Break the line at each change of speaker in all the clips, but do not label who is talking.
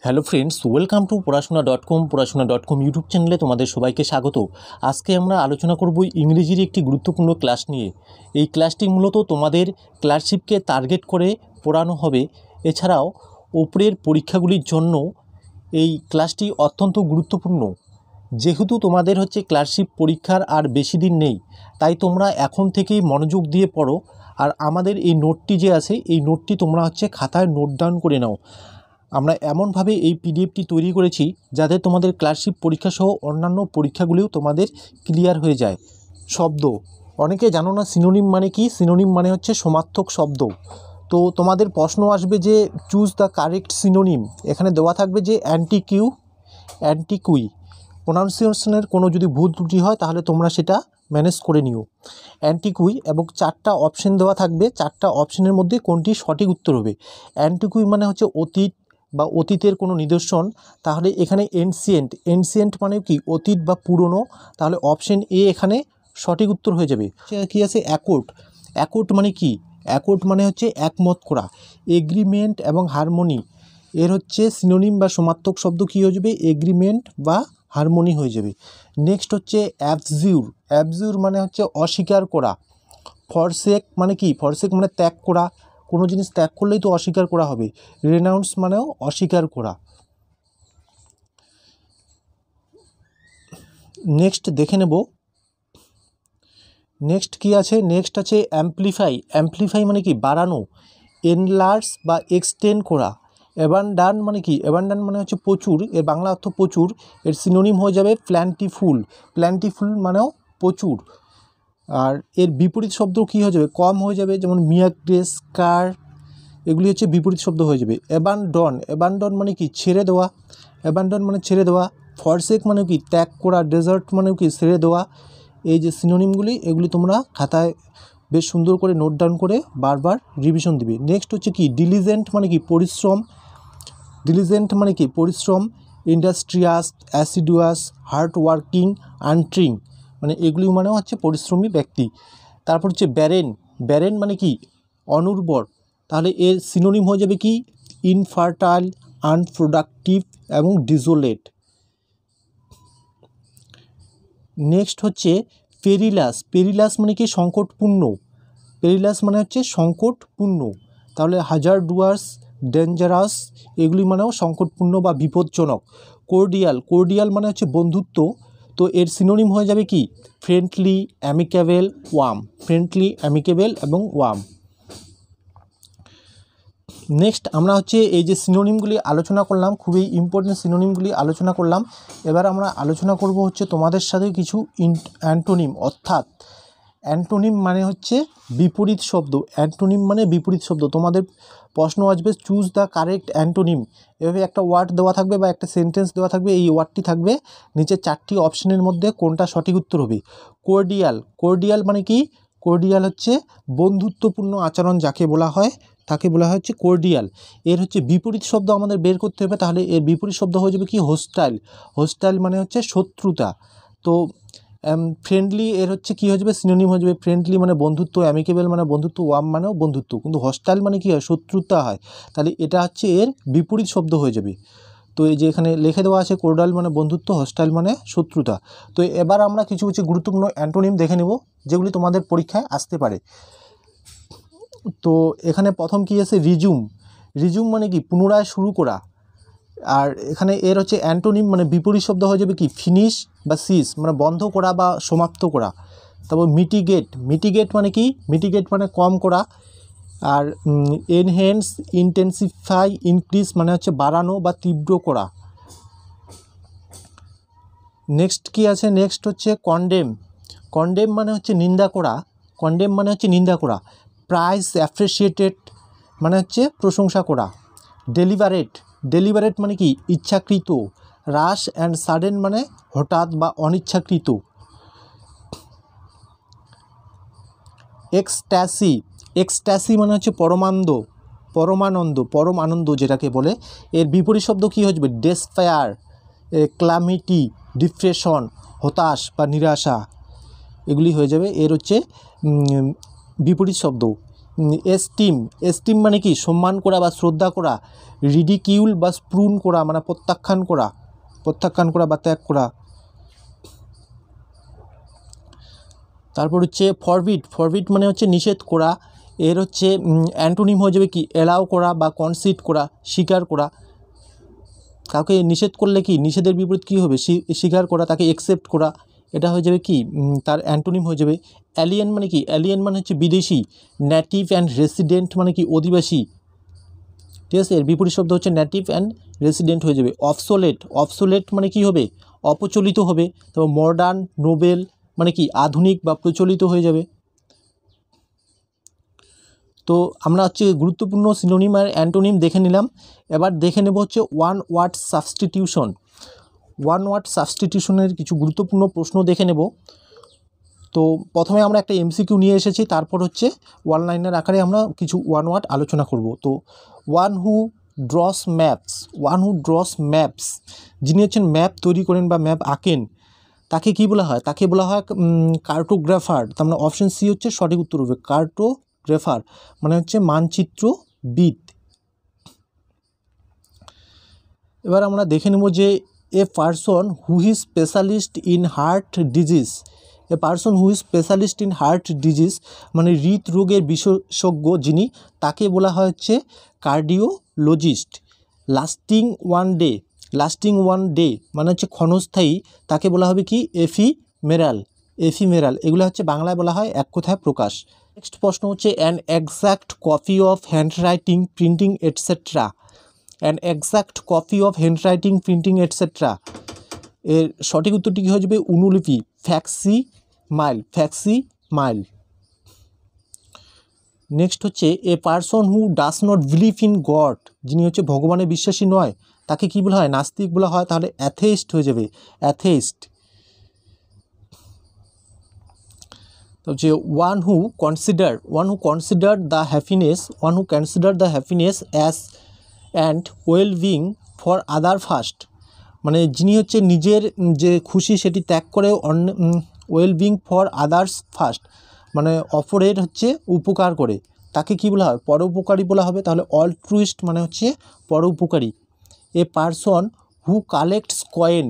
Hello friends, welcome to পড়াশোনা.com YouTube চ্যানেলে তোমাদের সবাইকে স্বাগত। আজকে আমরা আলোচনা করব ইংরেজির একটি গুরুত্বপূর্ণ ক্লাস নিয়ে। এই ক্লাসটি মূলত তোমাদের ক্লার্কশিপকে টার্গেট করে পড়ানো হবে। এছাড়াও ওপরের পরীক্ষাগুলির জন্য এই ক্লাসটি অত্যন্ত গুরুত্বপূর্ণ। যেহেতু তোমাদের ক্লার্কশিপ পরীক্ষার আর বেশি দিন নেই, তাই তোমরা এখন থেকেই মনোযোগ দিয়ে পড়ো। আর আমাদের এই নোটটি যে আছে, এই নোটটি তোমরা খাতায় নোট ডাউন করে নাও। আমরা এমনভাবে এই পিডিএফটি তৈরি করেছি যাতে তোমাদের ক্লার্কশিপ পরীক্ষা সহ অন্যান্য পরীক্ষাগুলিও তোমাদের ক্লিয়ার হয়ে যায়। শব্দ, অনেকে জানো না সিনোনিম মানে কি। সিনোনিম মানে সমার্থক শব্দ। তো তোমাদের প্রশ্ন আসবে যে চুজ দ্য কারেক্ট সিনোনিম। এখানে দেওয়া থাকবে যে অ্যান্টিকুই। প্রোনাউন্সিয়েশনের কোনো যদি ভুল ত্রুটি হয় তাহলে তোমরা সেটা ম্যানেজ করে নিও। অ্যান্টিকুই এবং 4টা অপশন দেওয়া থাকবে। 4টা অপশনের মধ্যে কোনটি সঠিক উত্তর হবে। অ্যান্টিকুই মানে অতীত বা অতীতের কোনো নিদর্শন। তাহলে এখানে এনসিয়েন্ট মানে কি অতীত বা পুরনো। তাহলে অপশন এ এখানে সঠিক উত্তর হয়ে যাবে। কি আছে অ্যাকর্ড মানে কি? অ্যাকর্ড মানে একমত করা। এগ্রিমেন্ট এবং হারমোনি এর সিনোনিম বা সমার্থক শব্দ কী হয়ে যাবে? এগ্রিমেন্ট বা হারমোনি হয়ে যাবে। নেক্সট অ্যাবজিউর মানে অস্বীকার করা। ফরসেক মানে কি? ফরসেক মানে ত্যাগ করা। কোনো জিনিস ত্যাগ করলেই তো অস্বীকার করা হবে। রেনাউন্স মানেও অস্বীকার করা। নেক্সট দেখে নেব। নেক্সট কি আছে? নেক্সট আছে অ্যাম্পলিফাই মানে কি? বাড়ানো। এনলার্জ বা এক্সটেন্ড করা। অ্যাবান্ডান মানে কি? অ্যাবান্ডান মানে প্রচুর। এর বাংলা অর্থ প্রচুর। এর সিনোনিম হয়ে যাবে প্ল্যান্টিফুল মানেও প্রচুর। আর এর বিপরীত শব্দ কী হয়ে যাবে? কম হয়ে যাবে। যেমন মিয়াগ্রেস, কার, এগুলি বিপরীত শব্দ হয়ে যাবে। অ্যাবান্ডন মানে কি? ছেড়ে দেওয়া। অ্যাবান্ডন মানে ছেড়ে দেওয়া। ফরসেক মানে কি? ত্যাগ করা। ডেজার্ট মানে কি? ছেড়ে দেওয়া। এই যে সিনোনিমগুলি, এগুলি তোমরা খাতায় বেশ সুন্দর করে নোট ডাউন করে বারবার রিভিশন দিবে। নেক্সট কি? ডিলিজেন্ট মানে কি? পরিশ্রম। ডিলিজেন্ট মানে কি? পরিশ্রম। ইন্ডাস্ট্রিয়াস, অ্যাসিডুয়াস, হার্ড ওয়ার্কিং, আনট্রিং মানে এগুলি মানেও পরিশ্রমী ব্যক্তি। তারপর ব্যারেন মানে কি? অনুর্বর। তাহলে এর সিনোনিম হয়ে যাবে কি? ইনফার্টাইল, আনপ্রোডাক্টিভ এবং ডিজোলেট। নেক্সট পেরিলাস মানে কি? সংকটপূর্ণ। পেরিলাস মানে সংকটপূর্ণ। তাহলে হাজারডুয়াস, ডেঞ্জারাস এগুলি মানেও সংকটপূর্ণ বা বিপজ্জনক। কোর্ডিয়াল মানে বন্ধুত্ব। তো এর সিনোনিম হয়ে যাবে কি? Friendly, amicable, warm. Friendly, amicable এবং ওয়ার্ম। নেক্সট আমরা এই যে সিনোনিমগুলি আলোচনা করলাম, খুবই ইম্পর্টেন্ট সিনোনিমগুলি আলোচনা করলাম। এবার আমরা আলোচনা করব তোমাদের সাথে কিছু অ্যান্টোনিম। অর্থাৎ অ্যান্টোনিম মানে বিপরীত শব্দ। অ্যান্টোনিম মানে বিপরীত শব্দ। তোমাদের প্রশ্ন আসবে চুজ দ্য কারেক্ট অ্যান্টোনিম। এভাবে একটা ওয়ার্ড দেওয়া থাকবে বা একটা সেন্টেন্স দেওয়া থাকবে। এই ওয়ার্ডটি থাকবে নিচে 4টি অপশনের মধ্যে কোনটা সঠিক উত্তর হবে। কোর্ডিয়াল মানে কি? কোর্ডিয়াল বন্ধুত্বপূর্ণ আচরণ যাকে বলা হয় তাকে বলা হয় কোর্ডিয়াল। এর বিপরীত শব্দ আমাদের বের করতে হবে। তাহলে এর বিপরীত শব্দ হয়ে যাবে কি? হোস্টাইল মানে শত্রুতা। তো ফ্রেন্ডলি এর কী হয়ে যাবে? সিনোনিম হয়ে যাবে ফ্রেন্ডলি মানে বন্ধুত্ব, অ্যামিকেবল মানে বন্ধুত্ব, ওয়ার্ম মানেও বন্ধুত্ব। কিন্তু হোস্টাইল মানে কী হয়? শত্রুতা হয়। তাহলে এটা এর বিপরীত শব্দ হয়ে যাবে। তো এই যে এখানে লিখে দেওয়া আছে কোর্ডিয়াল মানে বন্ধুত্ব, হোস্টাইল মানে শত্রুতা। তো এবার আমরা কিছু গুরুত্বপূর্ণ অ্যান্টোনিম দেখে নেব যেগুলি তোমাদের পরীক্ষায় আসতে পারে। তো এখানে প্রথম কি আছে? রিজুম মানে কি? পুনরায় শুরু করা। আর এখানে এর অ্যান্টোনিম মানে বিপরীত শব্দ হয়ে যাবে কি? ফিনিশ বা সিজ মানে বন্ধ করা বা সমাপ্ত করা। তারপর মিটিগেট মানে কি? মিটিগেট মানে কম করা। আর এনহ্যান্স, ইন্টেন্সিফাই, ইনক্রিজ মানে বাড়ানো বা তীব্র করা। নেক্সট কি আছে? নেক্সট কন্ডেম মানে নিন্দা করা। নিন্দা করা। প্রাইজ, অ্যাপ্রিসিয়েটেড মানে প্রশংসা করা। ডেলিভারেট মানে কি? ইচ্ছাকৃত। রাশ অ্যান্ড সাডেন মানে হঠাৎ বা অনিচ্ছাকৃত। এক্সট্যাসি মানে পরম আনন্দ যেটাকে বলে। এর বিপরীত শব্দ কী হয়ে যাবে? ডেসপায়ার, ক্লামিটি, ডিপ্রেশন, হতাশ বা নিরাশা এগুলি হয়ে যাবে। এর বিপরীত শব্দ। এস্টিম, এস্টিম মানে কি সম্মান করা বা শ্রদ্ধা করা। রিডিকিউল বা স্প্রুন করা মানে প্রত্যাখ্যান করা, প্রত্যাখ্যান করা বা ত্যাগ করা। তারপর হচ্ছে ফরবিড, ফরবিড মানে হচ্ছে নিষেধ করা। এর হচ্ছে অ্যান্টোনিম হয়ে যাবে কি অ্যালাউ করা বা কনসিড করা, স্বীকার করা। কাউকে নিষেধ করলে কি নিষেধের বিপরীত কী হবে, স্বীকার করা, তাকে অ্যাকসেপ্ট করা, এটা হয়ে যাবে কি তার অ্যান্টোনিম হয়ে যাবে। অ্যালিয়েন মানে কি, অ্যালিয়েন মানে হচ্ছে বিদেশি। নেটিভ অ্যান্ড রেসিডেন্ট মানে কি অধিবাসী, ঠিক আছে, এর বিপরীত শব্দ হচ্ছে নেটিভ অ্যান্ড রেসিডেন্ট হয়ে যাবে। অবসোলেট, অবসোলেট মানে কি হবে, অপ্রচলিত হবে। তারপর মডার্ন, নোবেল মানে কি আধুনিক বা প্রচলিত হয়ে যাবে। তো আমরা হচ্ছে গুরুত্বপূর্ণ সিনোনিম আর অ্যান্টোনিম দেখে নিলাম। এবার দেখে নেব হচ্ছে one word substitution. One word সাবস্টিটিউশনের কিছু গুরুত্বপূর্ণ প্রশ্ন দেখে নেব। তো প্রথমে আমরা একটা এমসিকিউ নিয়ে এসেছি, তারপর হচ্ছে ওয়ান লাইনের আকারে আমরা কিছু ওয়ান ওয়ার্ড আলোচনা করব। তো one who draws maps, one who draws maps, যিনি হচ্ছেন ম্যাপ তৈরি করেন বা ম্যাপ আঁকেন, তাকে কি বলা হয়, তাকে বলা হয় কার্টোগ্রাফার। তার মানে অপশন সি হচ্ছে সঠিক উত্তর হবে, কার্টোগ্রাফার মানে হচ্ছে মানচিত্রবিদ। এবার আমরা দেখে নেব যে এ person who is specialist in heart disease, A person who is specialist in heart disease মানে হৃদরোগের বিশেষজ্ঞ যিনি, তাকে বলা হয় হচ্ছে cardiologist. Lasting one day, lasting one day মানে হচ্ছে ক্ষণস্থায়ী, তাকে বলা হবে কি এফিমেরাল, এফিমেরাল। এগুলো হচ্ছে বাংলায় বলা হয় এক কথায় প্রকাশ। নেক্সট প্রশ্ন হচ্ছে an exact copy of handwriting, printing etcetera. An exact copy of handwriting, printing etcetera, এর সঠিক উত্তরটি কী হয়ে যাবে, অনুলিপি, ফ্যাক্সি মাইল, ফ্যাক্সি মাইল। নেক্সট হচ্ছে এ person who does not believe in god, যিনি হচ্ছে ভগবানে বিশ্বাসী নয়, তাকে কী বলা হয়, নাস্তিক বলা হয়। তাহলে অ্যাথেইস্ট হয়ে যাবে, অ্যাথেইস্ট। তো হচ্ছে one who consider, one who consider the happiness, one who consider the happiness as and wellbeing for other first মানে যিনি হচ্ছে নিজের যে খুশি সেটি ত্যাগ করে অন্য, ওয়েলবিং ফর আদার্স ফার্স্ট মানে অপরের হচ্ছে উপকার করে, তাকে কি বলা হয়, পরোপকারী বলা হবে। তাহলে অল্ট্রুইস্ট মানে হচ্ছে পরোপকারী। A person who collects coin,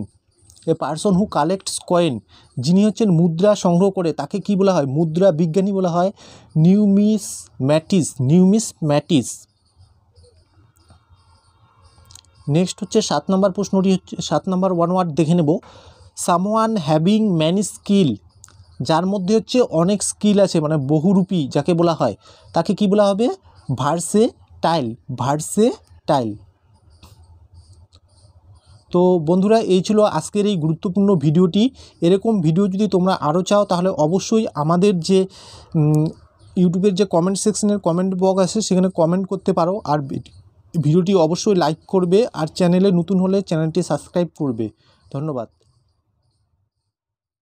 a person who collects coin যিনি হচ্ছেন মুদ্রা সংগ্রহ করে, তাকে কি বলা হয়, মুদ্রা বিজ্ঞানী বলা হয়, নিউমিসম্যাটিস, নিউমিসম্যাটিস। নেক্সট হচ্ছে 7 নম্বর প্রশ্নটি হচ্ছে 7 নম্বর ওয়ান ওয়ার্ড দেখে নেব। সামওয়ান হ্যাভিং ম্যানি স্কিল, যার মধ্যে হচ্ছে অনেক স্কিল আছে মানে বহুরূপী যাকে বলা হয়, তাকে কি বলা হবে, ভার্সেটাইল, ভার্সেটাইল। তো বন্ধুরা এই ছিল আজকের এই গুরুত্বপূর্ণ ভিডিওটি। এরকম ভিডিও যদি তোমরা আরও চাও তাহলে অবশ্যই আমাদের যে ইউটিউবের যে কমেন্ট সেকশনের কমেন্ট বক্স আছে সেখানে কমেন্ট করতে পারো। আর ভিডিওটি অবশ্যই লাইক করবে, আর চ্যানেলে নতুন হলে চ্যানেলটি সাবস্ক্রাইব করবে। ধন্যবাদ।